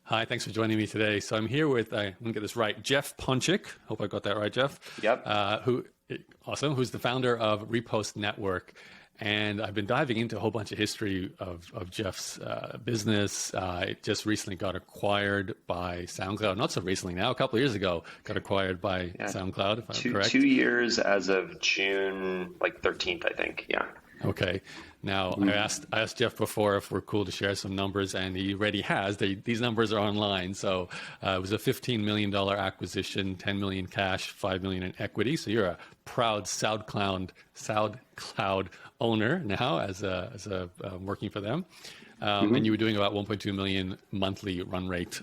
Hi, thanks for joining me today. So I'm here with, I'm going to get this right, Jeff Ponchick. Hope I got that right, Jeff. Yep. Who's the founder of Repost Network. And I've been diving into a whole bunch of history of Jeff's business. It just recently got acquired by SoundCloud. Not so recently now, a couple of years ago, got acquired by SoundCloud, if I'm correct. 2 years as of June, 13th, I think. Yeah. Okay. Now, I asked Jeff before if we're cool to share some numbers, and he already has. These numbers are online. So it was a $15 million acquisition, $10 million cash, $5 million in equity. So you're a proud SoundCloud owner now as a working for them. And you were doing about 1.2 million monthly run rate,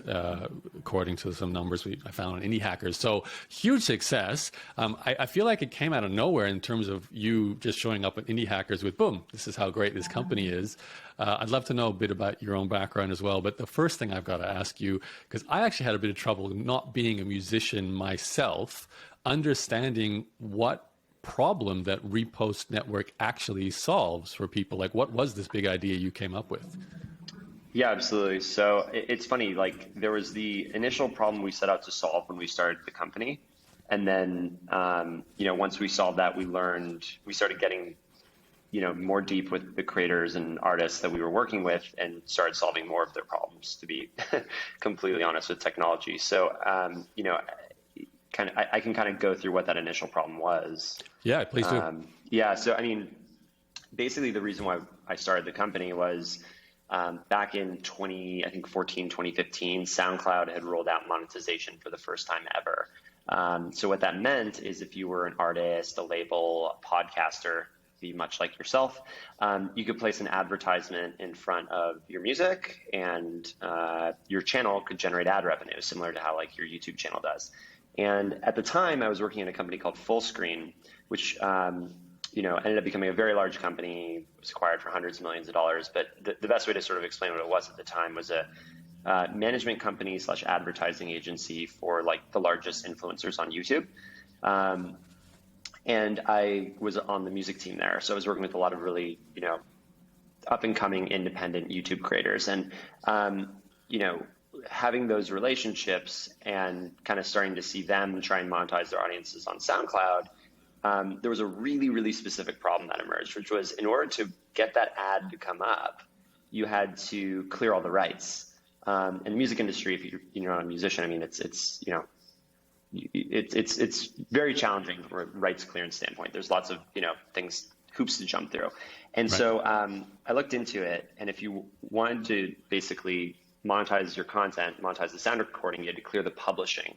according to some numbers I found on Indie Hackers. So huge success. I feel like it came out of nowhere in terms of you just showing up at Indie Hackers with, boom, this is how great this company is. I'd love to know a bit about your own background as well. But the first thing I've got to ask you, because I actually had a bit of trouble not being a musician myself, understanding what problem that Repost Network actually solves for people. Like, what was this big idea you came up with? Yeah, absolutely. So it's funny, there was the initial problem we set out to solve when we started the company. And then, once we solved that, we started getting, more deep with the creators and artists that we were working with and started solving more of their problems, to be completely honest, with technology. So, I can kind of go through what that initial problem was. Yeah, please do. So, basically the reason why I started the company was back in 2015, SoundCloud had rolled out monetization for the first time ever. So what that meant is if you were an artist, a label, a podcaster, be much like yourself, you could place an advertisement in front of your music and your channel could generate ad revenue, similar to how your YouTube channel does. And at the time, I was working in a company called Fullscreen, which ended up becoming a very large company. It was acquired for hundreds of millions of dollars. But the best way to sort of explain what it was at the time was a management company / advertising agency for the largest influencers on YouTube. And I was on the music team there, so I was working with a lot of really up and coming independent YouTube creators, and having those relationships and kind of starting to see them try and monetize their audiences on SoundCloud, there was a really, really specific problem that emerged, which was in order to get that ad to come up, you had to clear all the rights. In the music industry, if you're not a musician, it's very challenging from a rights clearance standpoint. There's lots of hoops to jump through, and so I looked into it. And if you wanted to basically monetize your content, monetize the sound recording, you had to clear the publishing.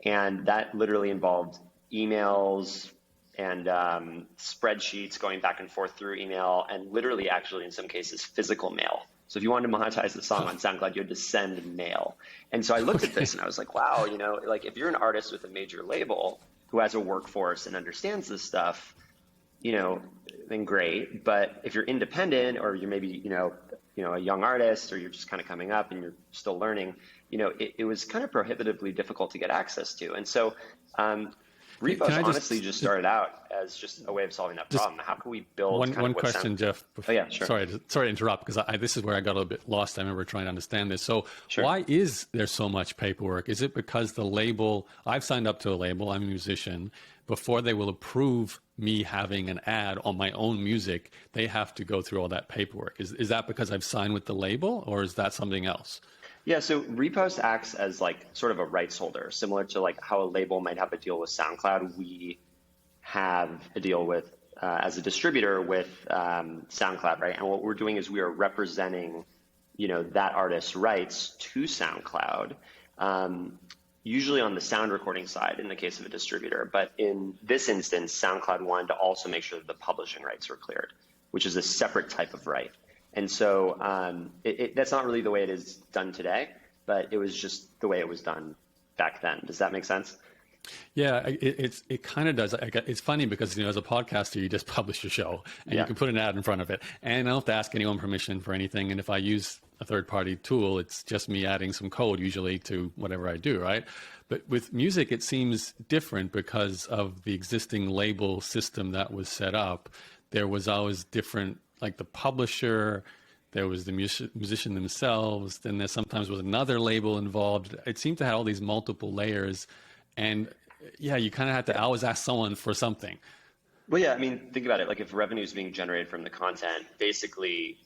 And that literally involved emails and spreadsheets going back and forth through email, and literally actually in some cases physical mail. So if you wanted to monetize the song on SoundCloud, you had to send mail. And so I looked at this and I was like, wow, if you're an artist with a major label who has a workforce and understands this stuff, then great. But if you're independent, or you're maybe, a young artist, or you're just kind of coming up and you're still learning, it was kind of prohibitively difficult to get access to. And so Repost honestly just started out as just a way of solving that problem. How can we build one question, Jeff? Oh, yeah, sure. Sorry to interrupt, because this is where I got a little bit lost. I remember trying to understand this. So Why is there so much paperwork? Is it because the label, I've signed up to a label, I'm a musician, before they will approve me having an ad on my own music, they have to go through all that paperwork. Is that because I've signed with the label, or is that something else? Yeah, so Repost acts as sort of a rights holder, similar to how a label might have a deal with SoundCloud. We have a deal with as a distributor with SoundCloud, right? And what we're doing is we are representing, that artist's rights to SoundCloud, usually on the sound recording side in the case of a distributor. But in this instance, SoundCloud wanted to also make sure that the publishing rights were cleared, which is a separate type of right. And so that's not really the way it is done today, but it was just the way it was done back then. Does that make sense? Yeah, it kind of does. It's funny because, as a podcaster, you just publish your show and you can put an ad in front of it. And I don't have to ask anyone permission for anything. And if I use a third-party tool, it's just me adding some code usually to whatever I do, right? But with music, it seems different because of the existing label system that was set up. There was always different, the publisher, there was the musician themselves, then there sometimes was another label involved. It seemed to have all these multiple layers, and yeah, you kind of had to always ask someone for something. Well, yeah, I mean, think about it. Like if revenue is being generated from the content, basically,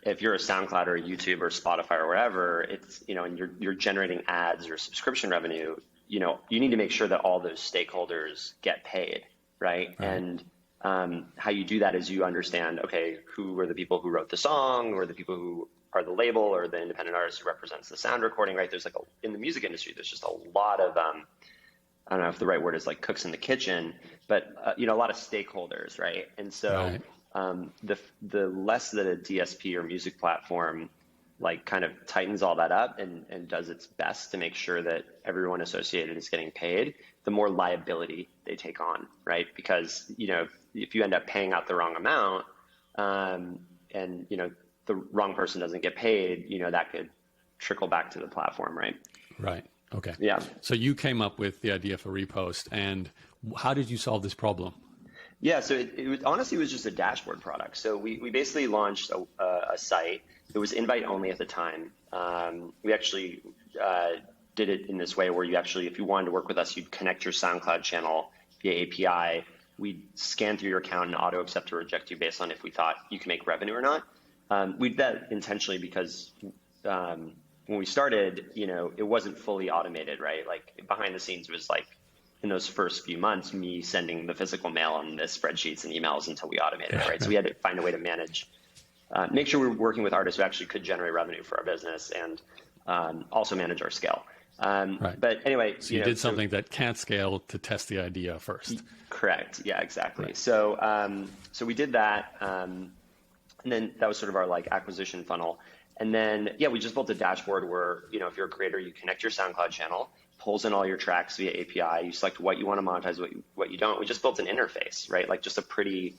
if you're a SoundCloud or a YouTube or Spotify or wherever, it's, and you're generating ads or subscription revenue, you need to make sure that all those stakeholders get paid, right? And how you do that is you understand, okay, who are the people who wrote the song, or the people who are the label, or the independent artist who represents the sound recording, right? There's in the music industry, there's just a lot of, I don't know if the right word is like cooks in the kitchen, but a lot of stakeholders, right? And so the less that a DSP or music platform like kind of tightens all that up and does its best to make sure that everyone associated is getting paid, the more liability they take on, right? Because if you end up paying out the wrong amount, and the wrong person doesn't get paid, that could trickle back to the platform, right? Right. Okay. Yeah. So you came up with the idea for Repost, and how did you solve this problem? Yeah, so it honestly was just a dashboard product. So we basically launched a site. It was invite only at the time. We actually did it in this way where you actually, if you wanted to work with us, you'd connect your SoundCloud channel via API. We'd scan through your account and auto accept or reject you based on if we thought you can make revenue or not. We did that intentionally because when we started, it wasn't fully automated, right? Like behind the scenes was like, in those first few months, me sending the physical mail on the spreadsheets and emails until we automated it, right? So we had to find a way to manage, make sure we were working with artists who actually could generate revenue for our business and also manage our scale. But anyway, so you did something that can't scale to test the idea first. Correct. Yeah, exactly. Right. So we did that, and then that was sort of our like acquisition funnel. And then, we just built a dashboard where, if you're a creator, you connect your SoundCloud channel, pulls in all your tracks via API, you select what you want to monetize, what you don't. We just built an interface, right? Like just a pretty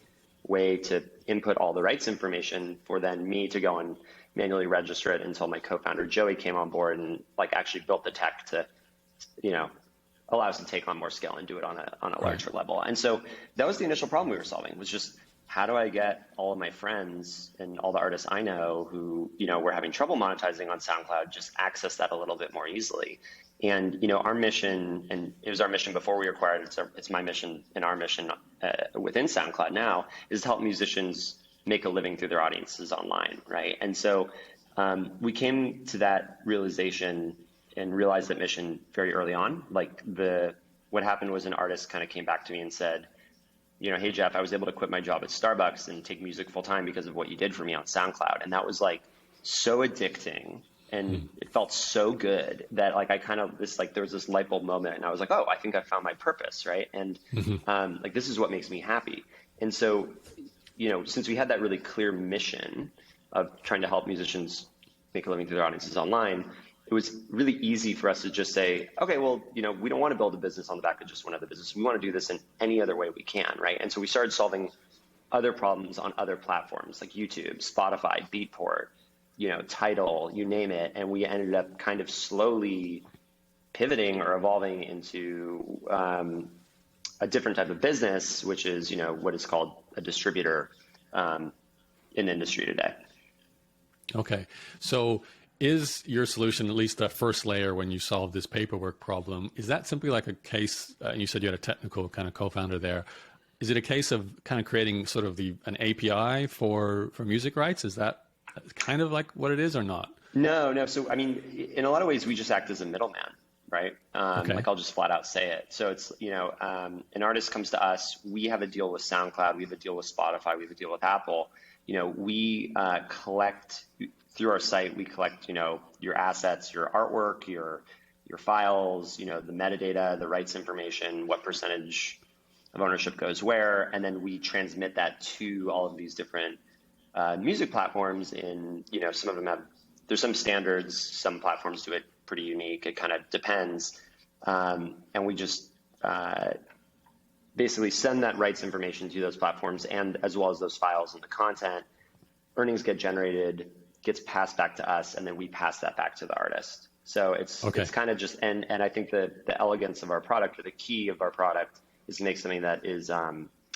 way to input all the rights information for then me to go and manually register it until my co-founder Joey came on board and like actually built the tech to, allow us to take on more scale and do it on a larger level. And so that was the initial problem we were solving, was just how do I get all of my friends and all the artists I know who, were having trouble monetizing on SoundCloud, just access that a little bit more easily. And, our mission, and it was our mission before we acquired, it's my mission and our mission within SoundCloud now, is to help musicians make a living through their audiences online, right? And so we came to that realization and realized that mission very early on. Like what happened was an artist kind of came back to me and said, hey, Jeff, I was able to quit my job at Starbucks and take music full time because of what you did for me on SoundCloud. And that was like so addicting. And it felt so good that like I kind of there was this light bulb moment and I was like, oh, I think I found my purpose, right? And like this is what makes me happy. And so, since we had that really clear mission of trying to help musicians make a living through their audiences online, it was really easy for us to just say, okay, well, we don't want to build a business on the back of just one other business. We want to do this in any other way we can, right? And so we started solving other problems on other platforms like YouTube, Spotify, Beatport, Tidal, you name it. And we ended up kind of slowly pivoting or evolving into a different type of business, which is, what is called a distributor in the industry today. Okay. So is your solution, at least the first layer when you solve this paperwork problem, is that simply like a case, and you said you had a technical kind of co-founder there, is it a case of kind of creating sort of an API for music rights? Is that kind of like what it is or not? No. So, I mean, in a lot of ways, we just act as a middleman, right? Like I'll just flat out say it. So it's, an artist comes to us, we have a deal with SoundCloud, we have a deal with Spotify, we have a deal with Apple. We collect through our site, we collect, your assets, your artwork, your files, the metadata, the rights information, what percentage of ownership goes where, and then we transmit that to all of these different music platforms. In some of them there's some standards, some platforms do it pretty unique. It kind of depends, and we just basically send that rights information to those platforms, and as well as those files and the content. Earnings get generated, gets passed back to us, and then we pass that back to the artist. So it's kind of just, and I think the elegance of our product, or the key of our product, is to make something that is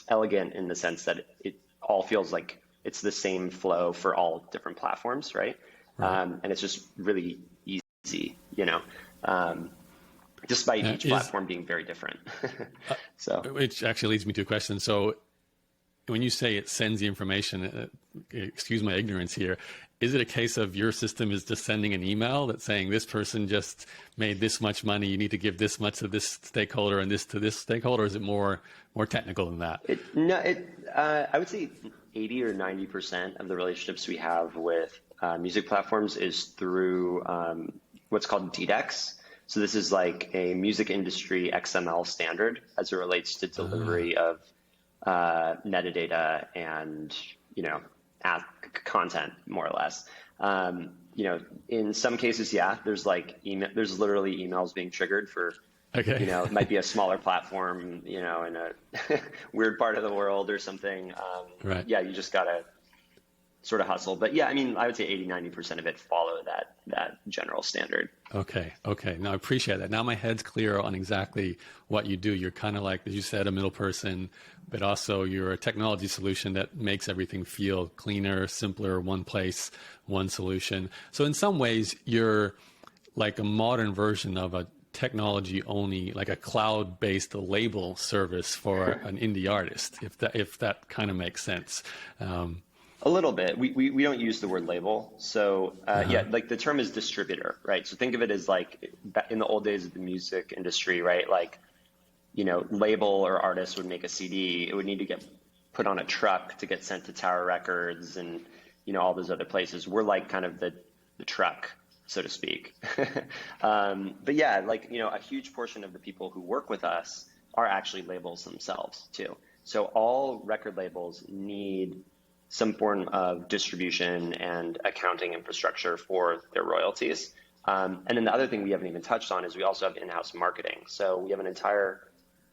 elegant in the sense that it all feels like it's the same flow for all different platforms, right? And it's just really easy, despite each platform being very different. So, which actually leads me to a question. So when you say it sends the information, excuse my ignorance here, is it a case of your system is just sending an email that's saying this person just made this much money, you need to give this much to this stakeholder and this to this stakeholder? Or is it more technical than that? I would say 80 or 90% of the relationships we have with music platforms is through what's called digitize. So this is like a music industry XML standard as it relates to delivery of metadata and, content, more or less. In some cases, there's there's literally emails being triggered for, it might be a smaller platform, in a weird part of the world or something. Right. Yeah, you just gotta sort of hustle. But yeah, I would say 80, 90% of it follow that general standard. Okay. Now I appreciate that. Now my head's clear on exactly what you do. You're kind of like, as you said, a middle person, but also you're a technology solution that makes everything feel cleaner, simpler, one place, one solution. So in some ways, you're like a modern version of a technology only, like a cloud-based label service for an indie artist, if that kind of makes sense. A little bit. We don't use the word label. So like the term is distributor, right? So think of it as like in the old days of the music industry, right? Like, label or artist would make a CD. It would need to get put on a truck to get sent to Tower Records and, all those other places. We're like kind of the truck, so to speak. But yeah, a huge portion of the people who work with us are actually labels themselves too. So all record labels need some form of distribution and accounting infrastructure for their royalties. And then the other thing we haven't even touched on is we also have in-house marketing. So we have an entire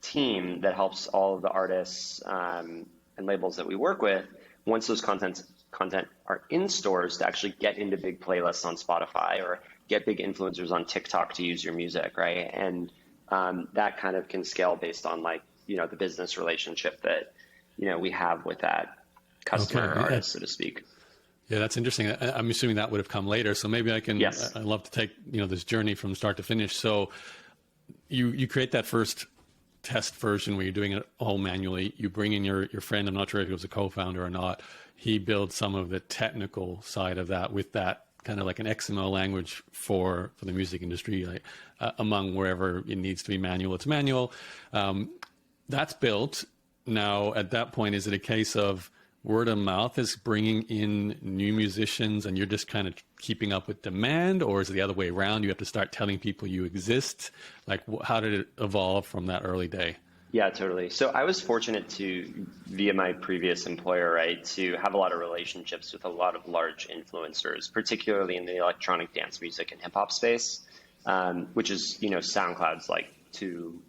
team that helps all of the artists and labels that we work with, once those content are in stores, to actually get into big playlists on Spotify or get big influencers on TikTok to use your music, right? And that kind of can scale based on the business relationship that, we have with that customer or artist, so to speak. Yeah, that's interesting. I'm assuming that would have come later. So maybe I can, Yes. I'd love to take, this journey from start to finish. So you create that first test version where you're doing it all manually. You bring in your friend, I'm not sure if he was a co-founder or not. He builds some of the technical side of that with that kind of like an XML language for the music industry, among wherever it needs to be manual, it's manual. That's built. Now, at that point, is it a case of word of mouth is bringing in new musicians and you're just kind of keeping up with demand, or is it the other way around? You have to start telling people you exist. Like, how did it evolve from that early day? Yeah, totally. So I was fortunate to, via my previous employer, right, to have a lot of relationships with a lot of large influencers, particularly in the electronic dance music and hip hop space, which is, SoundCloud's like two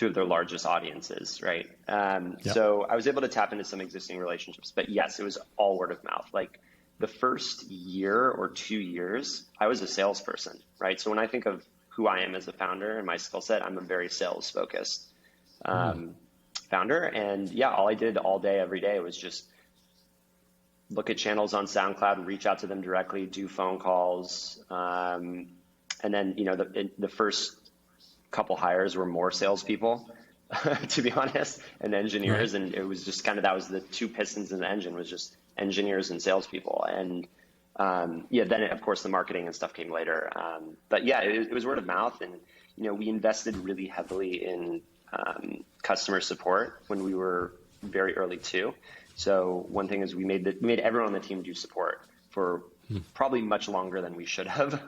of their largest audiences, right? Yep. So I was able to tap into some existing relationships, but yes, it was all word of mouth. Like the first year or 2 years, I was a salesperson, right? So when I think of who I am as a founder and my skill set, I'm a very sales focused founder. And yeah, all I did all day, every day was just look at channels on SoundCloud, reach out to them directly, do phone calls. And then, the first couple hires were more salespeople, to be honest, and engineers. Right. And it was just kind of, that was the two pistons in the engine, was just engineers and salespeople. And then of course the marketing and stuff came later. But yeah, it was word of mouth. And, we invested really heavily in customer support when we were very early too. So one thing is we made everyone on the team do support for probably much longer than we should have.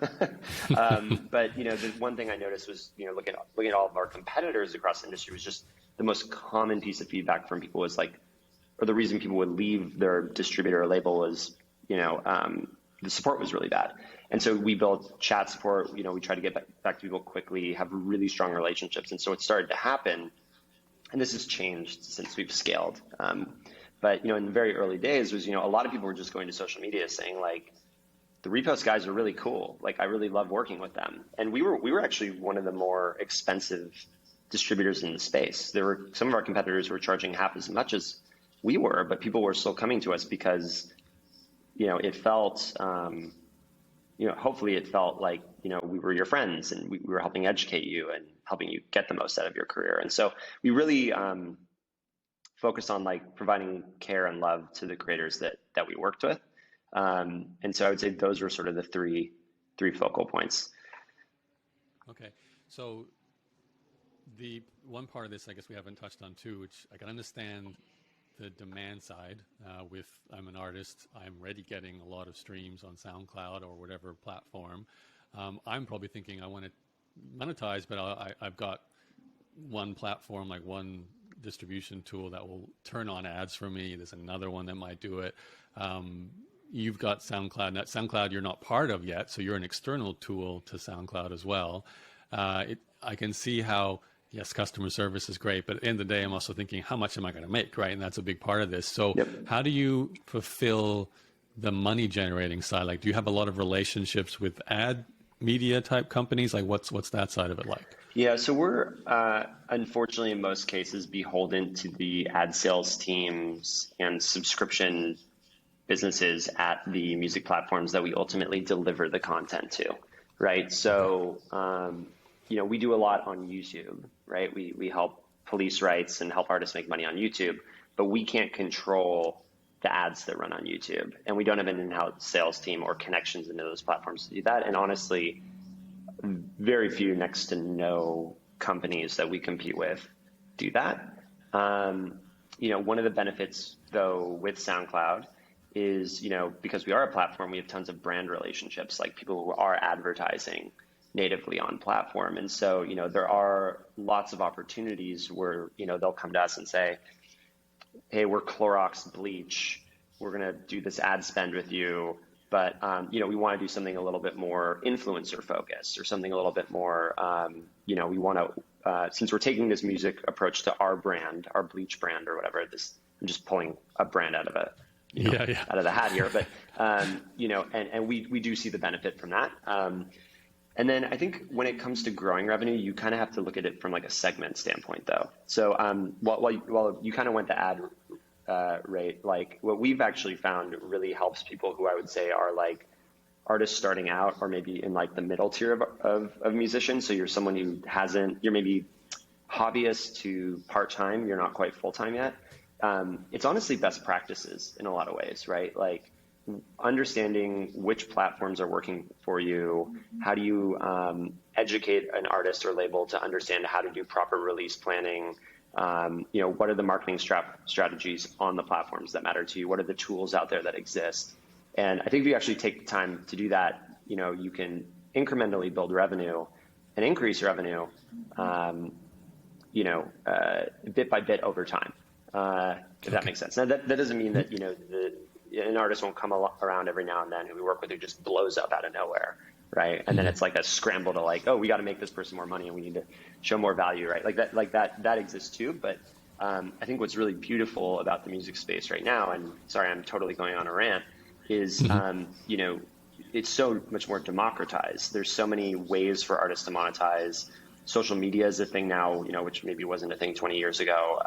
But, the one thing I noticed was, looking at all of our competitors across the industry, was just the most common piece of feedback from people was or the reason people would leave their distributor or label was, the support was really bad. And so we built chat support, we tried to get back to people quickly, have really strong relationships. And so it started to happen, and this has changed since we've scaled. But, in the very early days was, a lot of people were just going to social media saying the Repost guys are really cool. I really love working with them. And we were actually one of the more expensive distributors in the space. There were some of our competitors were charging half as much as we were, but people were still coming to us because, it felt, hopefully it felt like, we were your friends and we were helping educate you and helping you get the most out of your career. And so we really focused on like providing care and love to the creators that we worked with. And so I would say those were sort of the three focal points. Okay. So the one part of this, I guess we haven't touched on too, which I can understand the demand side. I'm an artist, I'm already getting a lot of streams on SoundCloud or whatever platform. I'm probably thinking I want to monetize, but I've got one platform, like one distribution tool that will turn on ads for me. There's another one that might do it. You've got SoundCloud. Now, SoundCloud you're not part of yet, so you're an external tool to SoundCloud as well. I can see how, yes, customer service is great, but at the end of the day, I'm also thinking, how much am I going to make, right? And that's a big part of this. So how do you fulfill the money generating side? Like, do you have a lot of relationships with ad media type companies? Like, what's that side of it like? Yeah, so we're unfortunately in most cases beholden to the ad sales teams and subscription businesses at the music platforms that we ultimately deliver the content to, right? So, we do a lot on YouTube, right? We help police rights and help artists make money on YouTube, but we can't control the ads that run on YouTube. And we don't have an in-house sales team or connections into those platforms to do that. And honestly, very few, next to no companies that we compete with do that. One of the benefits though with SoundCloud is, because we are a platform, we have tons of brand relationships, like people who are advertising natively on platform. And so, there are lots of opportunities where, they'll come to us and say, hey, we're Clorox bleach. We're going to do this ad spend with you. But, we want to do something a little bit more influencer focused or something a little bit more, we want to, since we're taking this music approach to our brand, our bleach brand or whatever, I'm just pulling a brand out of out of the hat here. But, and we do see the benefit from that. And then I think when it comes to growing revenue, you kind of have to look at it from like a segment standpoint though. So while you kind of went the ad rate, like what we've actually found really helps people who I would say are like artists starting out or maybe in like the middle tier of musicians. So you're someone who you're maybe hobbyist to part-time, you're not quite full-time yet. It's honestly best practices in a lot of ways, right? Like understanding which platforms are working for you. How do you educate an artist or label to understand how to do proper release planning? What are the marketing strategies on the platforms that matter to you? What are the tools out there that exist? And I think if you actually take the time to do that, you can incrementally build revenue and increase revenue, bit by bit over time. If that makes sense. Now that doesn't mean that, an artist won't come around every now and then who we work with who just blows up out of nowhere, right? And then it's like a scramble to like, oh, we got to make this person more money and we need to show more value, right? Like that exists too. But I think what's really beautiful about the music space right now, and sorry, I'm totally going on a rant, is it's so much more democratized. There's so many ways for artists to monetize. Social media is a thing now, which maybe wasn't a thing 20 years ago.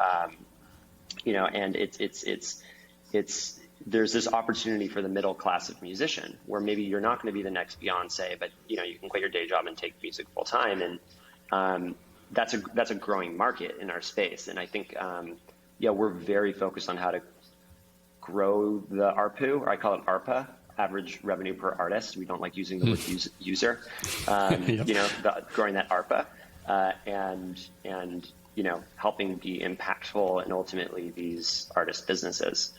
And it's there's this opportunity for the middle class of musician where maybe you're not going to be the next Beyonce, but you can quit your day job and take music full time. And that's a growing market in our space. And I think, we're very focused on how to grow the ARPU, or I call it ARPA, average revenue per artist. We don't like using the word user, growing that ARPA, and helping be impactful and ultimately these artist businesses.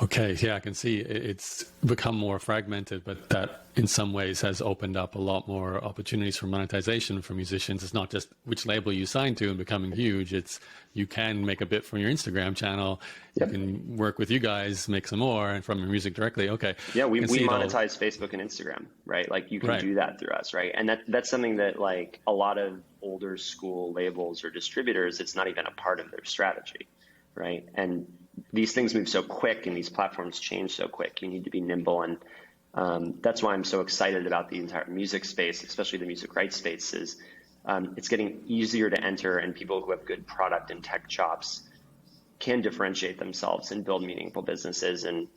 Okay, yeah, I can see it's become more fragmented, but that in some ways has opened up a lot more opportunities for monetization for musicians. It's not just which label you sign to and becoming huge. It's you can make a bit from your Instagram channel. Yep. You can work with you guys, make some more, and from your music directly. Okay. Yeah, we monetize Facebook and Instagram, right? Like you can do that through us, right? And that's something that like a lot of older school labels or distributors, it's not even a part of their strategy, right? And these things move so quick and these platforms change so quick. You need to be nimble. And that's why I'm so excited about the entire music space, especially the music rights space, is it's getting easier to enter, and people who have good product and tech chops can differentiate themselves and build meaningful businesses. And,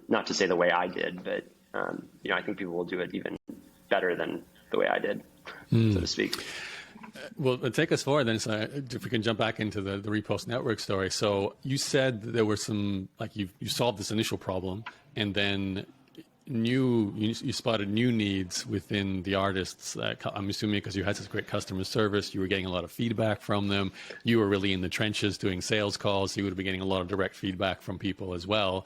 not to say the way I did, but, I think people will do it even better than the way I did, so to speak. Well, take us forward then. So if we can jump back into the Repost network story. So you said that there were some, like you solved this initial problem, and then you spotted new needs within the artists. I'm assuming because you had such great customer service, you were getting a lot of feedback from them. You were really in the trenches doing sales calls. So you would be getting a lot of direct feedback from people as well.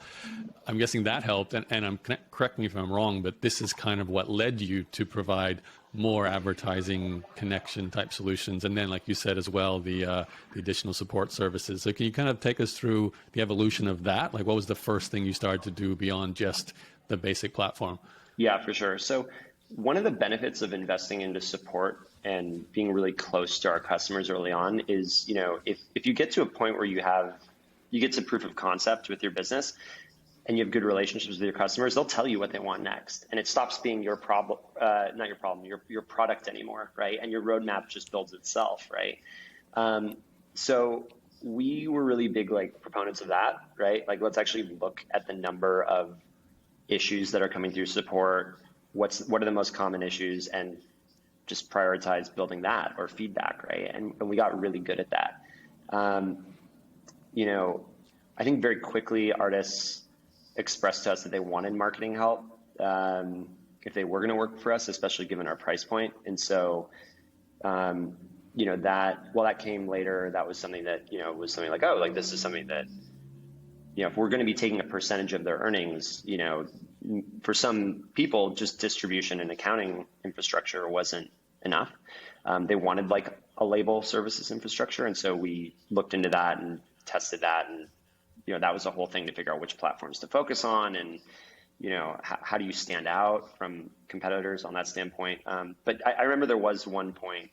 I'm guessing that helped. And correct me if I'm wrong, but this is kind of what led you to provide more advertising connection type solutions. And then, like you said as well, the additional support services. So can you kind of take us through the evolution of that? Like, what was the first thing you started to do beyond just the basic platform? Yeah, for sure. So one of the benefits of investing into support and being really close to our customers early on is, if you get to a point where you get to proof of concept with your business and you have good relationships with your customers, they'll tell you what they want next. And it stops being your problem, not your problem, your product anymore, right? And your roadmap just builds itself, right? So we were really big proponents of that, right? Let's actually look at the number of issues that are coming through support. What are the most common issues, and just prioritize building that, or feedback, right? And we got really good at that. I think very quickly artists expressed to us that they wanted marketing help if they were going to work for us, especially given our price point. And so, that came later. That was something that, was something like, this is something that, if we're going to be taking a percentage of their earnings, for some people, just distribution and accounting infrastructure wasn't enough. They wanted a label services infrastructure. And so we looked into that and tested that. And, that was a whole thing to figure out which platforms to focus on, and, how do you stand out from competitors on that standpoint. But I remember there was one point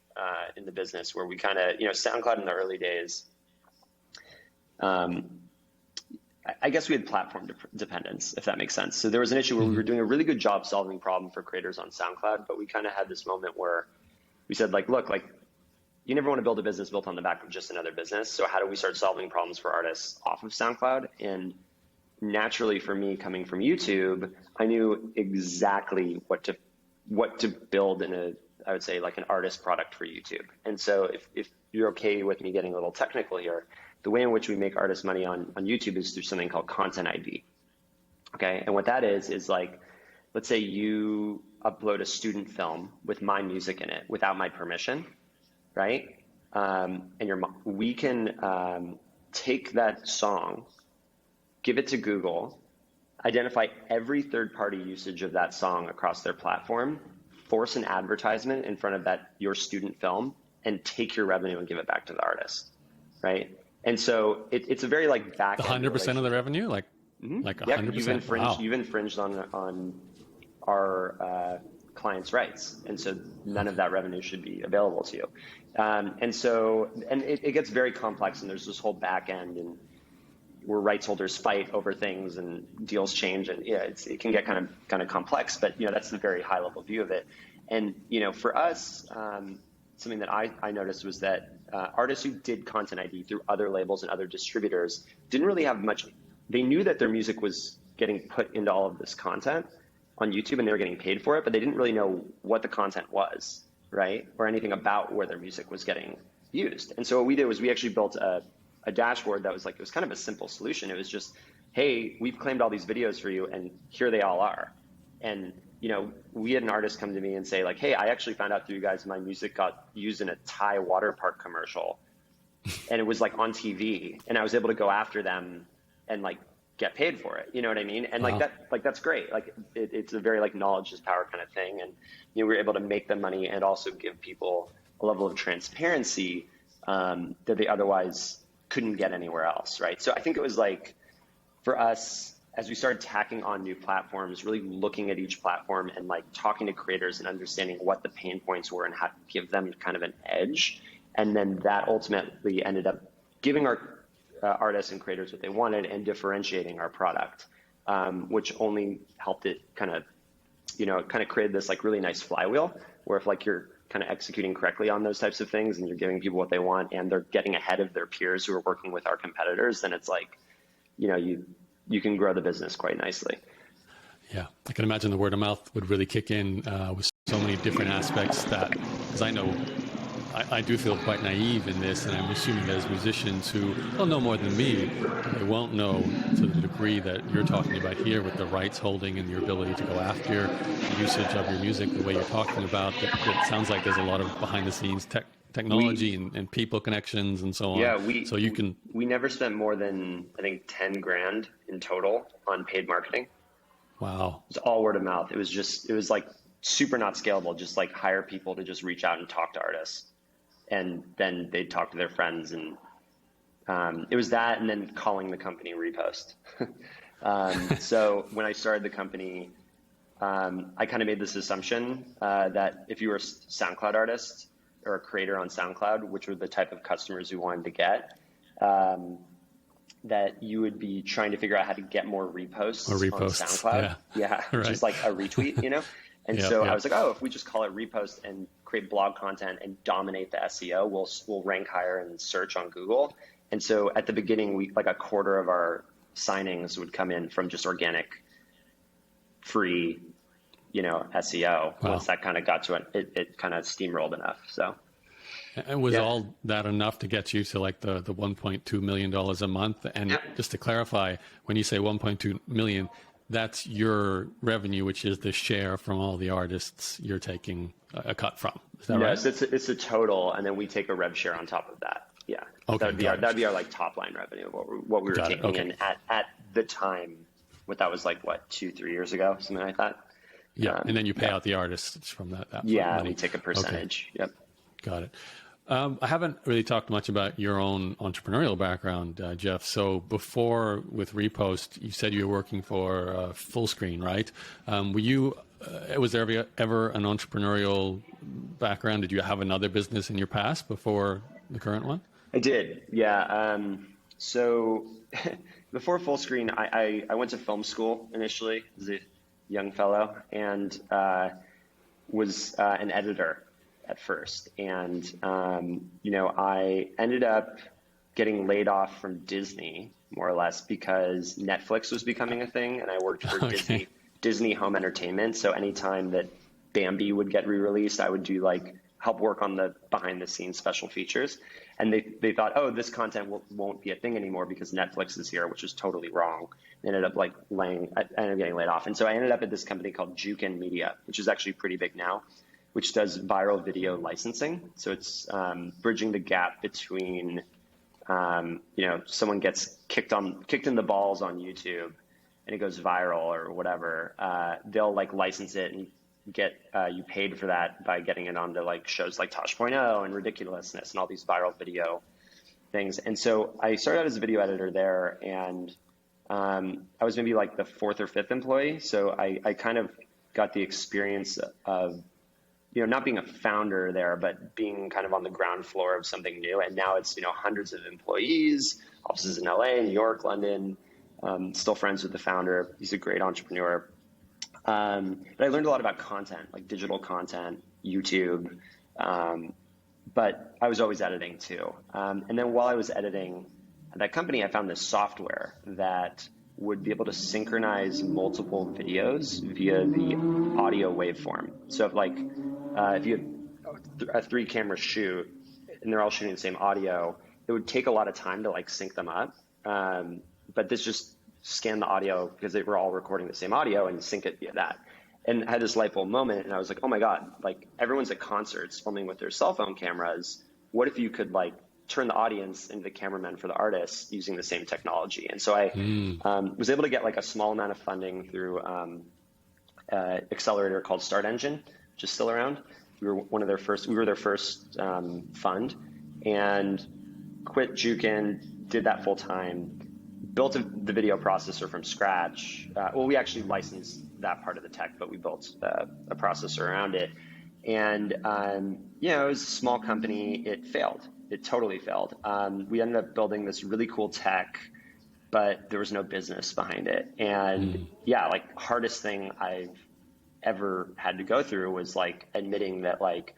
in the business where we kind of, SoundCloud in the early days, I guess we had platform dependence, if that makes sense. So there was an issue where we were doing a really good job solving problem for creators on SoundCloud, but we kind of had this moment where we said, look, you never want to build a business built on the back of just another business. So how do we start solving problems for artists off of SoundCloud? And naturally, for me, coming from YouTube, I knew exactly what to build in I would say an artist product for YouTube. And so if you're okay with me getting a little technical here, the way in which we make artist money on YouTube is through something called Content ID. Okay, and what that is let's say you upload a student film with my music in it without my permission, right? We can take that song, give it to Google, identify every third-party usage of that song across their platform, force an advertisement in front of your student film, and take your revenue and give it back to the artist, right? And so it's a very back end 100% of the revenue, 100%. Yeah, you've infringed on our clients' rights, and so none of that revenue should be available to you. And it gets very complex, and there's this whole back end, and where rights holders fight over things, and deals change, and it can get kind of complex. But that's the very high level view of it. And for us, something that I noticed was that artists who did Content ID through other labels and other distributors didn't really have much. They knew that their music was getting put into all of this content on YouTube and they were getting paid for it, but they didn't really know what the content was, right? Or anything about where their music was getting used. And so what we did was we actually built a dashboard that was it was kind of a simple solution. It was just, hey, we've claimed all these videos for you and here they all are. And we had an artist come to me and say hey, I actually found out through you guys my music got used in a Thai water park commercial, and it was on TV, and I was able to go after them and get paid for it. You know what I mean? And wow. That's great. It's a very knowledge is power kind of thing, and we were able to make them money and also give people a level of transparency that they otherwise couldn't get anywhere else, right? So I think it was for us, as we started tacking on new platforms, really looking at each platform and talking to creators and understanding what the pain points were and how to give them kind of an edge. And then that ultimately ended up giving our artists and creators what they wanted and differentiating our product, which only helped it kind of it kind of created this like really nice flywheel where if like you're kind of executing correctly on those types of things and you're giving people what they want and they're getting ahead of their peers who are working with our competitors, then it's like, you can grow the business quite nicely. Yeah, I can imagine the word of mouth would really kick in with so many different aspects that, because I know I do feel quite naive in this, and I'm assuming there's musicians who will know more than me. They won't know to the degree that you're talking about here with the rights holding and your ability to go after the usage of your music the way you're talking about. It sounds like there's a lot of behind the scenes technology and people connections and so on. Yeah, we never spent more than, I think, 10 grand in total on paid marketing. Wow. It's all word of mouth. It was like super not scalable, just like hire people to just reach out and talk to artists. And then they'd talk to their friends, and it was that, and then calling the company Repost. So when I started the company, I kind of made this assumption that if you were a SoundCloud artist or a creator on SoundCloud, which were the type of customers we wanted to get, that you would be trying to figure out how to get more reposts on SoundCloud. Yeah, right. Just like a retweet, And I was like, if we just call it Repost and create blog content and dominate the SEO, we'll rank higher in search on Google. And so at the beginning, like a quarter of our signings would come in from just organic, free, SEO. Wow. Once that kind of got to it kind of steamrolled enough. So. And was all that enough to get you to like the $1.2 million a month? And just to clarify, when you say 1.2 million, that's your revenue, which is the share from all the artists you're taking a cut from. Is that right? Yes, it's a total, and then we take a rev share on top of that. Yeah. Okay. That'd be our like top line revenue, what we were taking in at the time. What that was like, 2-3 years ago, something like that. Yeah, and then you pay out the artists from that money. We take a percentage. Okay. Yep. Got it. I haven't really talked much about your own entrepreneurial background, Jeff. So before with Repost, you said you were working for Fullscreen, right? Was there ever an entrepreneurial background? Did you have another business in your past before the current one? I did, yeah. So before Fullscreen, I went to film school initially as a young fellow and was an editor at first. And, I ended up getting laid off from Disney, more or less, because Netflix was becoming a thing. And I worked for Disney Home Entertainment. So anytime that Bambi would get re-released, I would do help work on the behind the scenes special features. And they thought, this content won't be a thing anymore because Netflix is here, which was totally wrong. I ended up getting laid off. And so I ended up at this company called Jukin Media, which is actually pretty big now, which does viral video licensing. So it's bridging the gap between, someone gets kicked in the balls on YouTube and it goes viral or whatever. They'll license it and get you paid for that by getting it onto shows like Tosh.0 and Ridiculousness and all these viral video things. And so I started out as a video editor there, and I was maybe the fourth or fifth employee. So I kind of got the experience of not being a founder there, but being kind of on the ground floor of something new. And now it's, hundreds of employees, offices in LA, New York, London, still friends with the founder. He's a great entrepreneur. But I learned a lot about content, like digital content, YouTube. But I was always editing too. And then while I was editing at that company, I found this software that would be able to synchronize multiple videos via the audio waveform. So if you had a 3-camera shoot and they're all shooting the same audio, it would take a lot of time to sync them up. But this just scanned the audio because they were all recording the same audio and sync it via that. And I had this light bulb moment, and I was like, oh my God, everyone's at concerts filming with their cell phone cameras. What if you could turn the audience into the cameraman for the artists using the same technology? And so I was able to get a small amount of funding through accelerator called Start Engine, which is still around. We were their first fund, and quit Jukin, did that full time, built the video processor from scratch. We actually licensed that part of the tech, but we built a processor around it. And, it was a small company. It failed. It totally failed. We ended up building this really cool tech, but there was no business behind it. And hardest thing I've ever had to go through was like admitting that like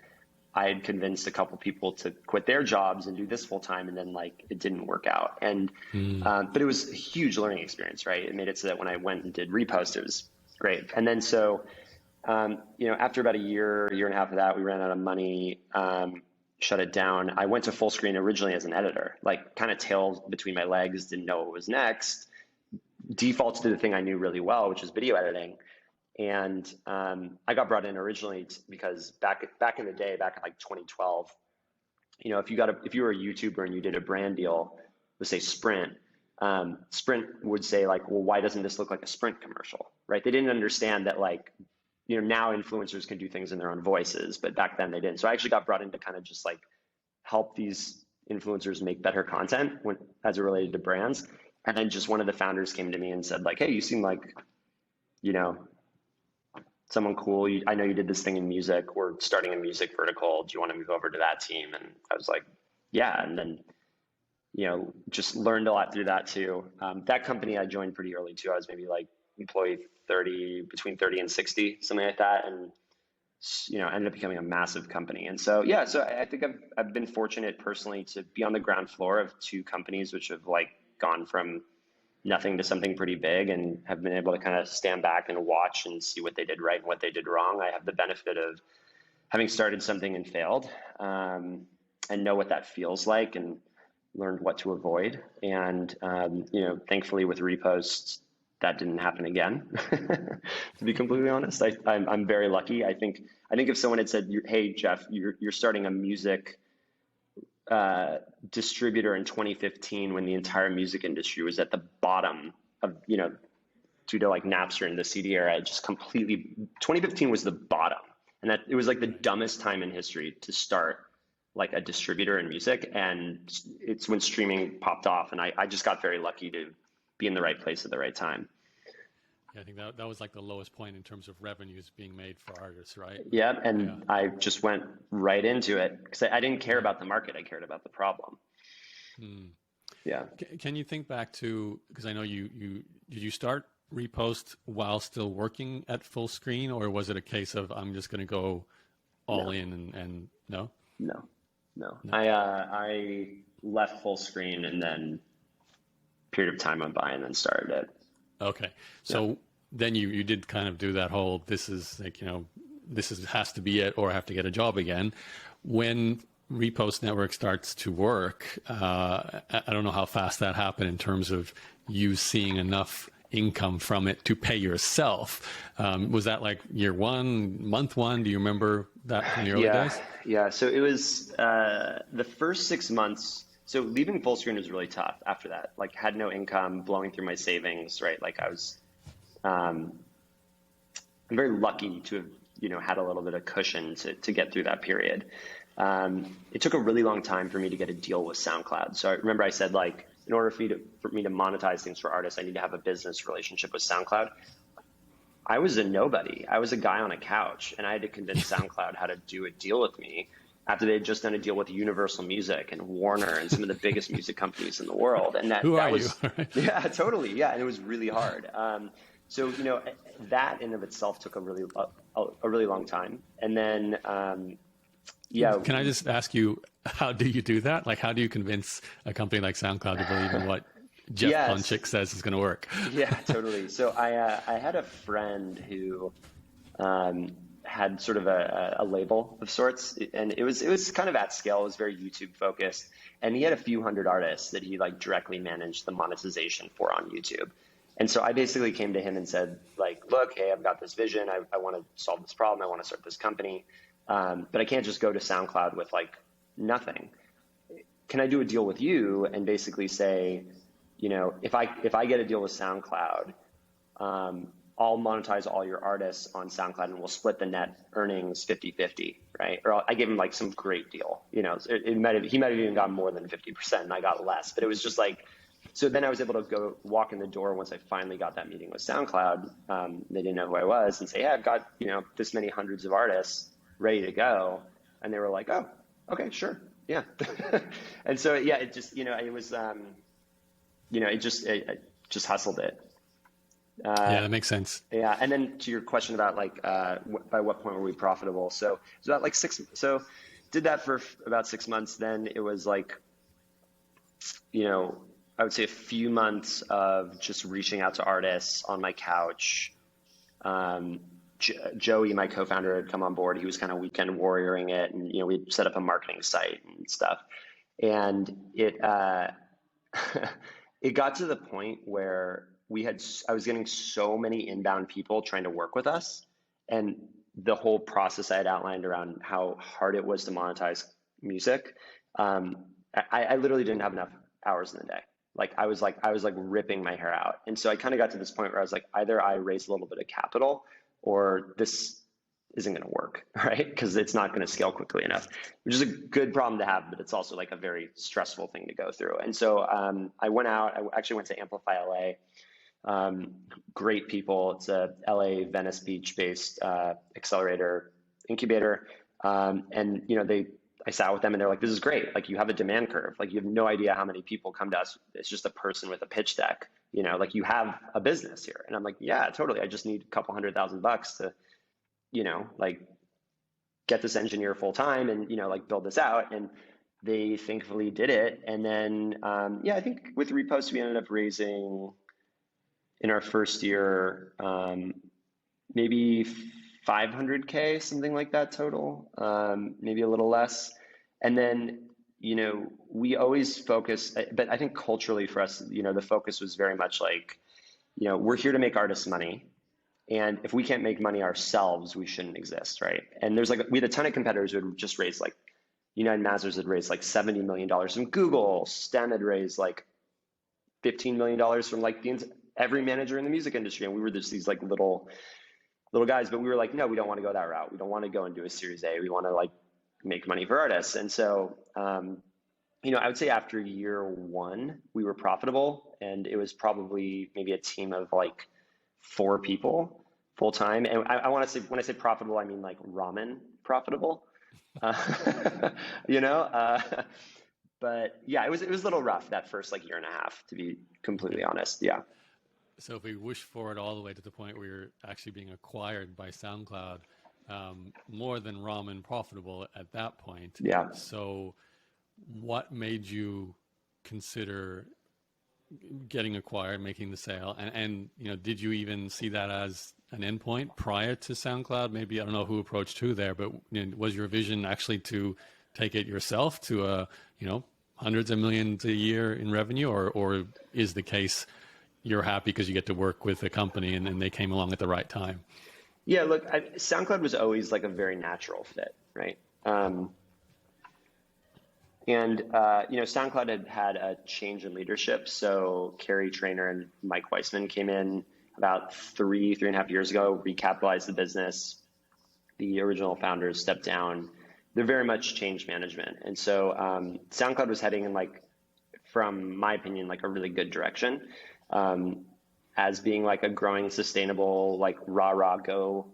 I had convinced a couple people to quit their jobs and do this full time, and then like it didn't work out. And but it was a huge learning experience, right? It made it so that when I went and did Repost, it was great. And then so after about a year and a half of that, we ran out of money, shut it down. I went to Fullscreen originally as an editor, like kind of tail between my legs, didn't know what was next, defaulted to the thing I knew really well, which is video editing. And I got brought in originally because back in the day, back in like 2012, if you were a YouTuber and you did a brand deal with say Sprint, Sprint would say like, well, why doesn't this look like a Sprint commercial, right? They didn't understand that like, now influencers can do things in their own voices, but back then they didn't. So I actually got brought in to kind of just like help these influencers make better content as it related to brands. And then just one of the founders came to me and said like, hey, you seem like, someone cool. I know you did this thing in music. We're starting a music vertical. Do you want to move over to that team? And I was like, yeah. And then, just learned a lot through that too. That company I joined pretty early too. I was maybe like employee 30, between 30 and 60, something like that. And, ended up becoming a massive company. And so, yeah, so I think I've been fortunate personally to be on the ground floor of two companies, which have like gone from nothing to something pretty big, and have been able to kind of stand back and watch and see what they did right and what they did wrong. I have the benefit of having started something and failed, and know what that feels like and learned what to avoid. And, thankfully with Repost, that didn't happen again, to be completely honest. I'm very lucky. I think if someone had said, hey, Jeff, you're starting a music distributor in 2015 when the entire music industry was at the bottom of, due to like Napster and the CD era, just completely, 2015 was the bottom. And that it was like the dumbest time in history to start like a distributor in music. And it's when streaming popped off. And I just got very lucky to be in the right place at the right time. Yeah, I think that was like the lowest point in terms of revenues being made for artists, right? Yeah, and I just went right into it because I didn't care about the market. I cared about the problem. Yeah. Can you think back to, because I know did you start Repost while still working at Fullscreen, or was it a case of I'm just going to go all in and no? No. I left Fullscreen and then period of time went by and then started it. Okay. So then you did kind of do that whole, this is like, has to be it, or I have to get a job again. When Repost Network starts to work, I don't know how fast that happened in terms of you seeing enough income from it to pay yourself. Was that like year one, month one? Do you remember that from the early days? Yeah. So it was the first 6 months. So leaving Fullscreen was really tough after that. Like had no income, blowing through my savings, right? Like I was, I'm very lucky to have, had a little bit of cushion to get through that period. It took a really long time for me to get a deal with SoundCloud. So I remember I said like, in order for me to monetize things for artists, I need to have a business relationship with SoundCloud. I was a nobody. I was a guy on a couch, and I had to convince SoundCloud how to do a deal with me after they had just done a deal with Universal Music and Warner and some of the biggest music companies in the world. And that was, yeah, totally. Yeah. And it was really hard. So, that in of itself took a really long time. And then, Can I just ask you, how do you do that? Like, how do you convince a company like SoundCloud to believe in what Jeff Ponchick says is going to work? Yeah, totally. So I had a friend who had sort of a label of sorts, and it was kind of at scale. It was very YouTube focused, and he had a few hundred artists that he like directly managed the monetization for on YouTube. And so I basically came to him and said like, look, hey, I've got this vision. I want to solve this problem. I want to start this company. But I can't just go to SoundCloud with like nothing. Can I do a deal with you and basically say, if I get a deal with SoundCloud, I'll monetize all your artists on SoundCloud and we'll split the net earnings 50-50, right? Or I gave him like some great deal. He might have even gotten more than 50% and I got less, but it was just like, so then I was able to go walk in the door once I finally got that meeting with SoundCloud. They didn't know who I was and say, yeah, I've got, this many hundreds of artists ready to go. And they were like, oh, okay, sure. Yeah. And so, yeah, it just, it was, it just hustled it. Yeah, that makes sense. Yeah, and then to your question about like by what point were we profitable? So it was about like did that for about 6 months. Then it was like, I would say a few months of just reaching out to artists on my couch. Joey, my co-founder, had come on board. He was kind of weekend warrioring it, and we set up a marketing site and stuff. And it it got to the point where I was getting so many inbound people trying to work with us, and the whole process I had outlined around how hard it was to monetize music. I literally didn't have enough hours in the day. I was ripping my hair out. And so I kind of got to this point where I was like, either I raise a little bit of capital or this isn't going to work, right? Because it's not going to scale quickly enough, which is a good problem to have, but it's also like a very stressful thing to go through. And so I went out, I actually went to Amplify LA. Great people. It's a LA, Venice Beach based accelerator incubator. And I sat with them and they're like, this is great. Like, you have a demand curve. Like, you have no idea how many people come to us. It's just a person with a pitch deck, like you have a business here. And I'm like, yeah, totally. I just need a couple $100,000 to, like get this engineer full time and, like build this out. And they thankfully did it. And then, I think with Repost, we ended up raising in our first year, maybe 500K, something like that total, maybe a little less. And then, we always focus, but I think culturally for us, the focus was very much like, we're here to make artists money. And if we can't make money ourselves, we shouldn't exist, right? And we had a ton of competitors who had just raised United Masters had raised $70 million from Google. STEM had raised $15 million from every manager in the music industry. And we were just these little guys, but we were like, no, we don't want to go that route. We don't want to go and do a Series A. We want to make money for artists. And so, I would say after year one, we were profitable, and it was probably maybe a team of 4 people full time. And I want to say, when I say profitable, I mean ramen profitable, but yeah, it was a little rough that first year and a half, to be completely honest. Yeah. So if we whoosh forward all the way to the point where you're actually being acquired by SoundCloud, more than ramen profitable at that point. Yeah. So what made you consider getting acquired, making the sale? And did you even see that as an endpoint prior to SoundCloud? Maybe, I don't know who approached who there, but was your vision actually to take it yourself to hundreds of millions a year in revenue, or is the case you're happy because you get to work with a company and they came along at the right time? Yeah, look, SoundCloud was always a very natural fit, right? SoundCloud had a change in leadership. So Carrie Trainer and Mike Weissman came in about 3.5 years ago, recapitalized the business. The original founders stepped down. They're very much change management. And so SoundCloud was heading in from my opinion, a really good direction. As being a growing, sustainable, rah go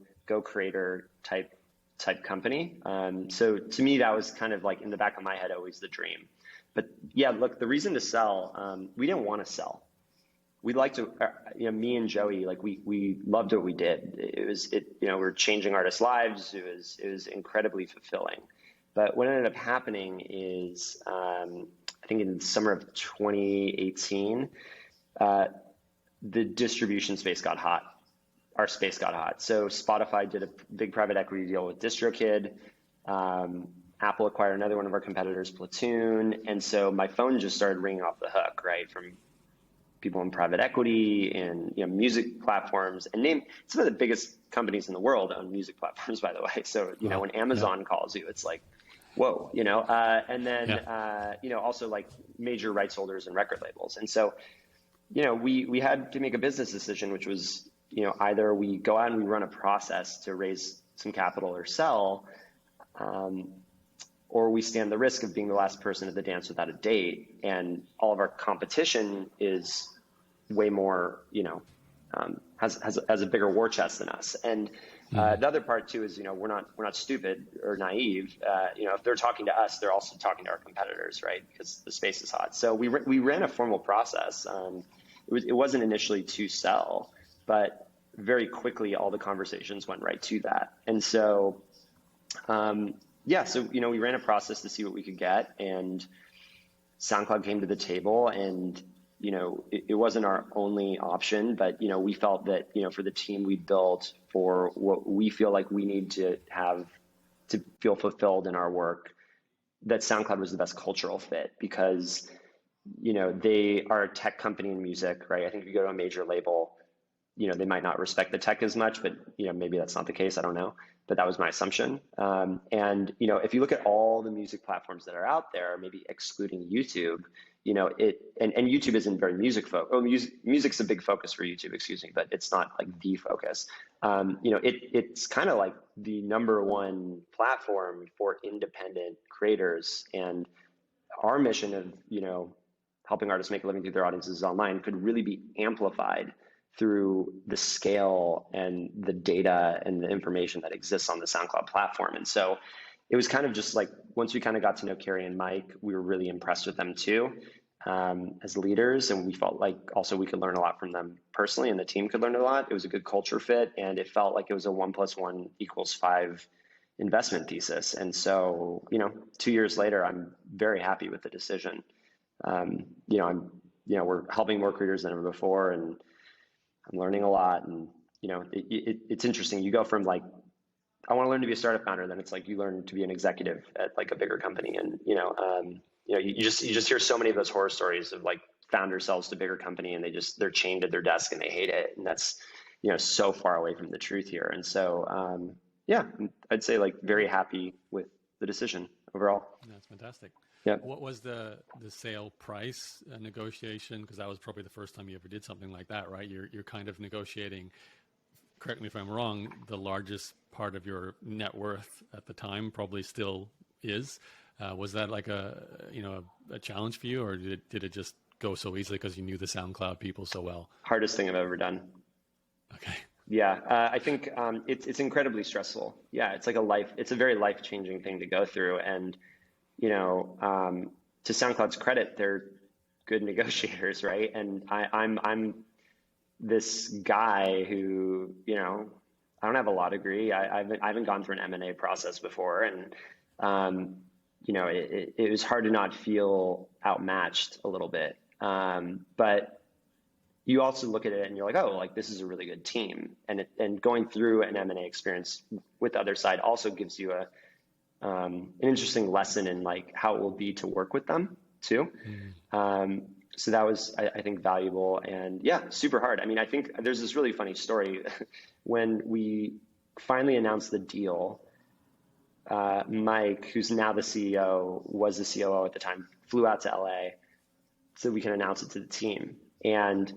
creator type company. So to me, that was kind of in the back of my head, always the dream. But yeah, look, the reason to sell, we didn't want to sell. We liked to, me and Joey, we loved what we did. We're changing artists' lives. It was incredibly fulfilling. But what ended up happening is, I think in the summer of 2018, the distribution space got hot. Our space got hot. So Spotify did a big private equity deal with DistroKid. Apple acquired another one of our competitors, Platoon. And so my phone just started ringing off the hook, right, from people in private equity and music platforms. And name some of the biggest companies in the world own music platforms, by the way. So when Amazon calls you, it's whoa, and then also major rights holders and record labels. And so we had to make a business decision, which was, either we go out and we run a process to raise some capital or sell, or we stand the risk of being the last person at the dance without a date. And all of our competition is way more, has a bigger war chest than us. And the other part too is, we're not stupid or naive. If they're talking to us, they're also talking to our competitors, right? Because the space is hot. So we ran a formal process. It wasn't initially to sell, but very quickly all the conversations went right to that. And so, so, we ran a process to see what we could get, and SoundCloud came to the table, and, it wasn't our only option, but, we felt that, for the team we built, for what we feel like we need to have to feel fulfilled in our work, that SoundCloud was the best cultural fit, because, they are a tech company in music, right? I think if you go to a major label, they might not respect the tech as much, but, maybe that's not the case. I don't know. But that was my assumption. And if you look at all the music platforms that are out there, maybe excluding YouTube, and YouTube isn't very music focused. Oh, music's a big focus for YouTube, excuse me, but it's not like the focus. It's kind of like the #1 platform for independent creators. And our mission of, helping artists make a living through their audiences online could really be amplified through the scale and the data and the information that exists on the SoundCloud platform. And so it was kind of just like, once we kind of got to know Carrie and Mike, we were really impressed with them too, as leaders. And we felt like also we could learn a lot from them personally, and the team could learn a lot. It was a good culture fit, and it felt like it was a 1 + 1 = 5 investment thesis. And so, 2 years later, I'm very happy with the decision. We're helping more creators than ever before, and I'm learning a lot. And, it's interesting. You go from like, I want to learn to be a startup founder, then it's like you learn to be an executive at like a bigger company. And, you just hear so many of those horror stories of like founder sells to bigger company and they're chained at their desk and they hate it. And that's, so far away from the truth here. And so, I'd say like very happy with the decision overall. That's fantastic. Yeah. What was the sale price negotiation? Because that was probably the first time you ever did something like that, right? You're kind of negotiating, correct me if I'm wrong, the largest part of your net worth at the time probably still is. Was that like a challenge for you, or did it just go so easily because you knew the SoundCloud people so well? Hardest thing I've ever done. Okay. Yeah, I think it's incredibly stressful. Yeah, it's a very life-changing thing to go through. And to SoundCloud's credit, they're good negotiators, right? And I'm this guy who, I don't have a law degree. I haven't gone through an M&A process before, and it was hard to not feel outmatched a little bit. But you also look at it and you're like, oh, like this is a really good team, and going through an M&A experience with the other side also gives you an interesting lesson in like how it will be to work with them too. So that was, I think, valuable, and super hard. I mean, I think there's this really funny story. When we finally announced the deal, Mike, who's now the CEO, was the COO at the time, flew out to LA so we can announce it to the team. And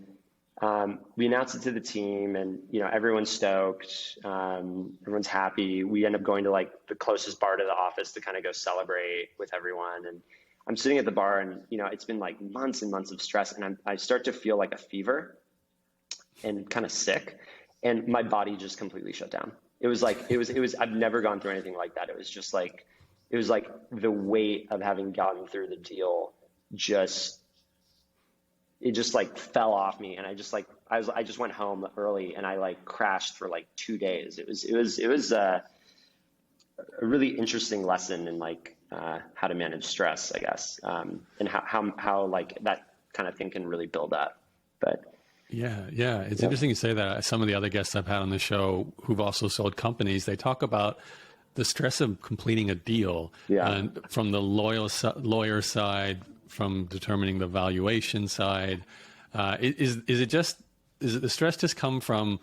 we announced it to the team, and everyone's stoked, everyone's happy. We end up going to like the closest bar to the office to kind of go celebrate with everyone. And I'm sitting at the bar, and it's been like months and months of stress, and I start to feel like a fever and kind of sick, and my body just completely shut down. It was I've never gone through anything like that. It was just like the weight of having gotten through the deal it just like fell off me, and I just went home early, and I like crashed for like 2 days. It was a really interesting lesson in like how to manage stress, I guess, and how like that kind of thing can really build up. But it's interesting you say that. Some of the other guests I've had on the show who've also sold companies, they talk about the stress of completing a deal, and from the lawyer side, from determining the valuation side. Is it the stress just come from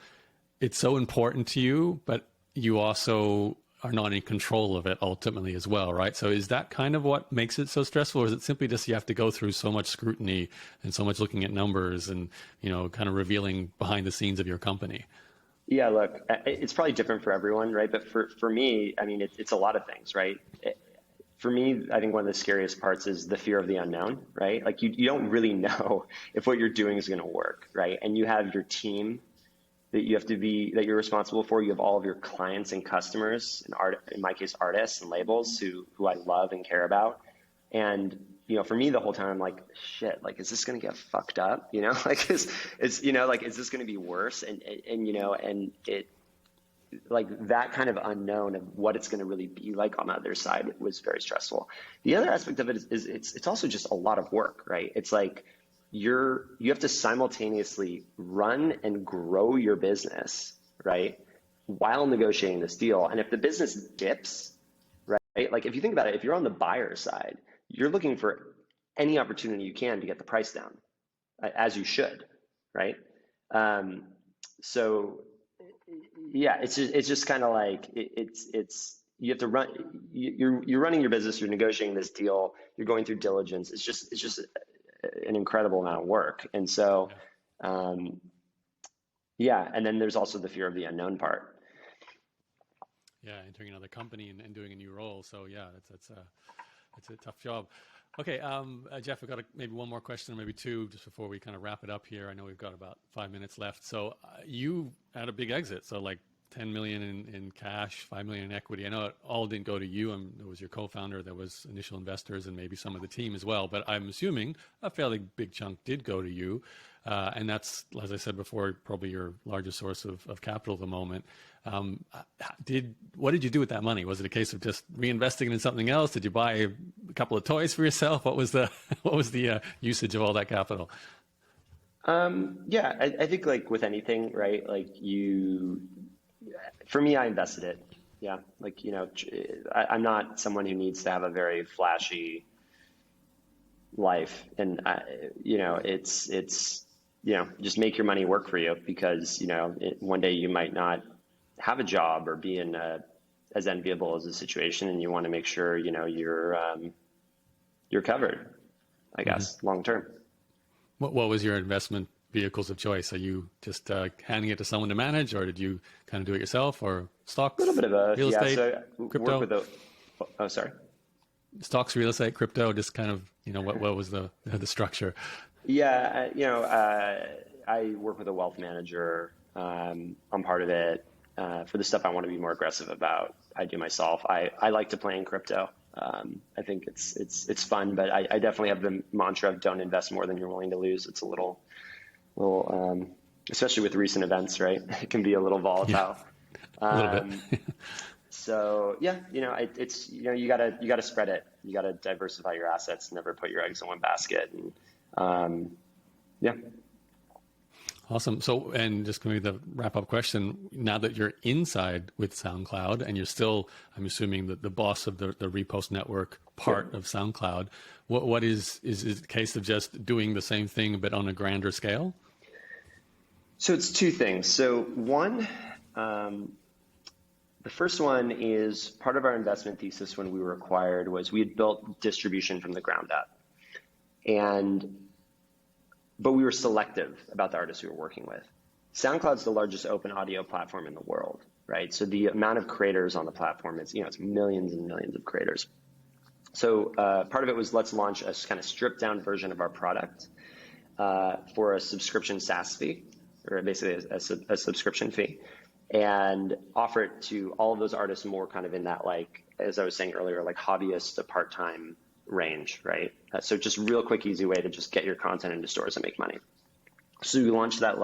it's so important to you, but you also are not in control of it ultimately as well, right? So is that kind of what makes it so stressful, or is it simply just you have to go through so much scrutiny and so much looking at numbers and, kind of revealing behind the scenes of your company? Yeah, look, it's probably different for everyone, right? But for me, I mean, it's a lot of things, right? For me, I think one of the scariest parts is the fear of the unknown, right? Like you don't really know if what you're doing is going to work, right? And you have your team that you're responsible for. You have all of your clients and customers, in my case, artists and labels who I love and care about. And, for me the whole time, I'm like, shit, like, is this going to get fucked up? Like, is this going to be worse? And it, like, that kind of unknown of what it's going to really be like on the other side was very stressful. The other aspect of it is it's also just a lot of work, right? It's like you have to simultaneously run and grow your business, right, while negotiating this deal. And if the business dips, right, like, if you think about it, if you're on the buyer side, you're looking for any opportunity you can to get the price down, as you should, right? So yeah, it's just kind of like you have to run. You're running your business. You're negotiating this deal. You're going through diligence. It's just an incredible amount of work. And so, yeah. And then there's also the fear of the unknown part. Yeah, entering another company and doing a new role. So yeah, that's a tough job. Okay, Jeff, we've got maybe one more question, or maybe two, just before we kind of wrap it up here. I know we've got about 5 minutes left. So you had a big exit, so like 10 million in cash, 5 million in equity. I know it all didn't go to you. There was your co-founder, there was initial investors, and maybe some of the team as well. But I'm assuming a fairly big chunk did go to you. And that's, as I said before, probably your largest source of capital at the moment. What did you do with that money? Was it a case of just reinvesting it in something else? Did you buy a couple of toys for yourself? What was the usage of all that capital? Yeah, I think, like with anything, right? Like, for me, I invested it. Yeah, like, I'm not someone who needs to have a very flashy life, and it's just make your money work for you, because one day you might not have a job or be in as enviable as a situation, and you want to make sure you're covered, I guess, long term. What was your investment vehicles of choice? Are you just handing it to someone to manage, or did you kind of do it yourself, or stocks? A little bit of both. Real estate, so crypto. Sorry. Stocks, real estate, crypto. Just kind of what was the structure? Yeah, I work with a wealth manager. I'm part of it. For the stuff I want to be more aggressive about, I do myself. I like to play in crypto. I think it's fun, but I definitely have the mantra of don't invest more than you're willing to lose. It's a little, especially with recent events, right? It can be a little volatile. Yeah, a little bit. So yeah, it's you gotta spread it. You gotta diversify your assets. Never put your eggs in one basket. And yeah. Awesome. So, and just going to be the wrap-up question, now that you're inside with SoundCloud and you're still, I'm assuming, the boss of the Repost network part of SoundCloud, what is it a case of just doing the same thing but on a grander scale? So it's two things. So one, the first one is part of our investment thesis when we were acquired was we had built distribution from the ground up. But we were selective about the artists we were working with. SoundCloud's the largest open audio platform in the world, right? So the amount of creators on the platform is, it's millions and millions of creators. So part of it was, let's launch a kind of stripped down version of our product for a subscription SaaS fee, or basically a subscription fee, and offer it to all of those artists more kind of in that, like, as I was saying earlier, like hobbyist to part-time range, right? So just real quick, easy way to just get your content into stores and make money. So we launched that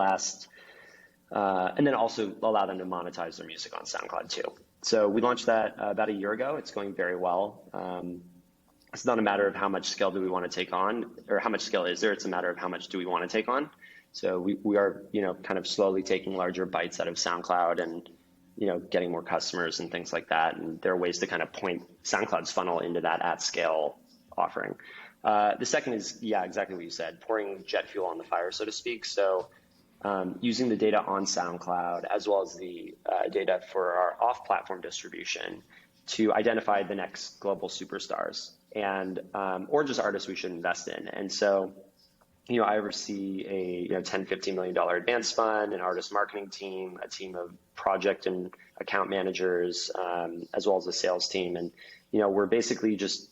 and then also allow them to monetize their music on SoundCloud too. So we launched that about a year ago. It's going very well. It's not a matter of how much scale do we want to take on, or how much scale is there. It's a matter of how much do we want to take on. So we are, kind of slowly taking larger bites out of SoundCloud and, getting more customers and things like that. And there are ways to kind of point SoundCloud's funnel into that at scale offering. The second is, yeah, exactly what you said, pouring jet fuel on the fire, so to speak. So using the data on SoundCloud as well as the data for our off-platform distribution to identify the next global superstars and or just artists we should invest in. And so, I oversee a $10, $15 million advance fund, an artist marketing team, a team of project and account managers, as well as a sales team. And we're basically just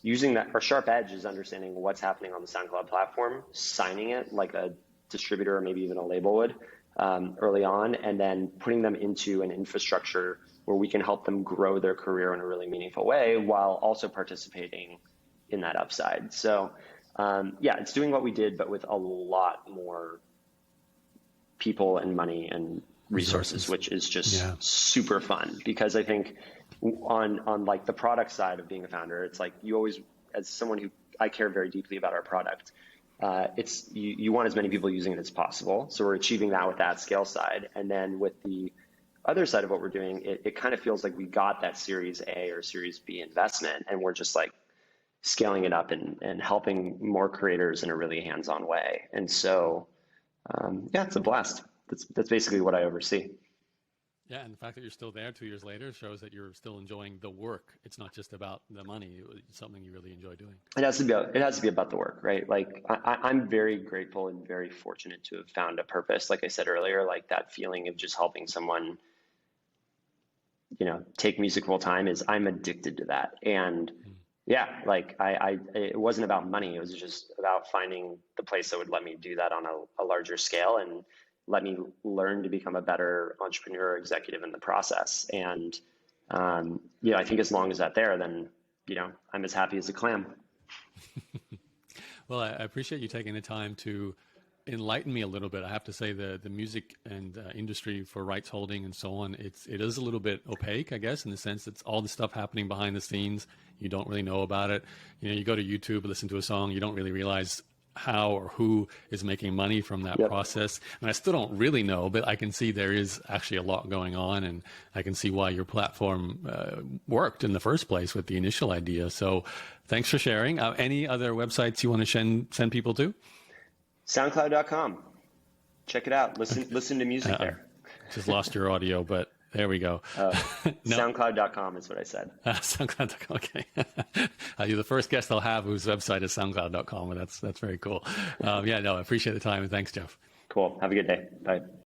using that. Our sharp edge is understanding what's happening on the SoundCloud platform, signing it like a distributor or maybe even a label would early on, and then putting them into an infrastructure where we can help them grow their career in a really meaningful way while also participating in that upside. So yeah, it's doing what we did, but with a lot more people and money and resources, which is just super fun, because I think on like the product side of being a founder, it's like you always, as someone who, I care very deeply about our product, it's you want as many people using it as possible. So we're achieving that with that scale side. And then with the other side of what we're doing, it kind of feels like we got that Series A or Series B investment, and we're just like scaling it up and helping more creators in a really hands-on way. And so, yeah, it's a blast. That's basically what I oversee. Yeah, and the fact that you're still there 2 years later shows that you're still enjoying the work. It's not just about the money. It's something you really enjoy doing. It has to be about the work, right? Like I'm very grateful and very fortunate to have found a purpose. Like I said earlier, like that feeling of just helping someone, take music full time I'm addicted to that. And yeah, like it wasn't about money. It was just about finding the place that would let me do that on a larger scale and let me learn to become a better entrepreneur or executive in the process. And, I think as long as that's there, then, I'm as happy as a clam. Well, I appreciate you taking the time to enlighten me a little bit. I have to say the music and industry for rights holding and so on, it is a little bit opaque, I guess, in the sense it's all the stuff happening behind the scenes. You don't really know about it. You go to YouTube, listen to a song, you don't really realize how or who is making money from that process. And I still don't really know, but I can see there is actually a lot going on, and I can see why your platform worked in the first place with the initial idea. So thanks for sharing. Any other websites you want to send people to? SoundCloud.com. Check it out. Listen to music there. Just lost your audio, but there we go. No. SoundCloud.com is what I said. SoundCloud.com. Okay. You're the first guest I'll have whose website is SoundCloud.com, and that's very cool. I appreciate the time, and thanks, Jeff. Cool. Have a good day. Bye.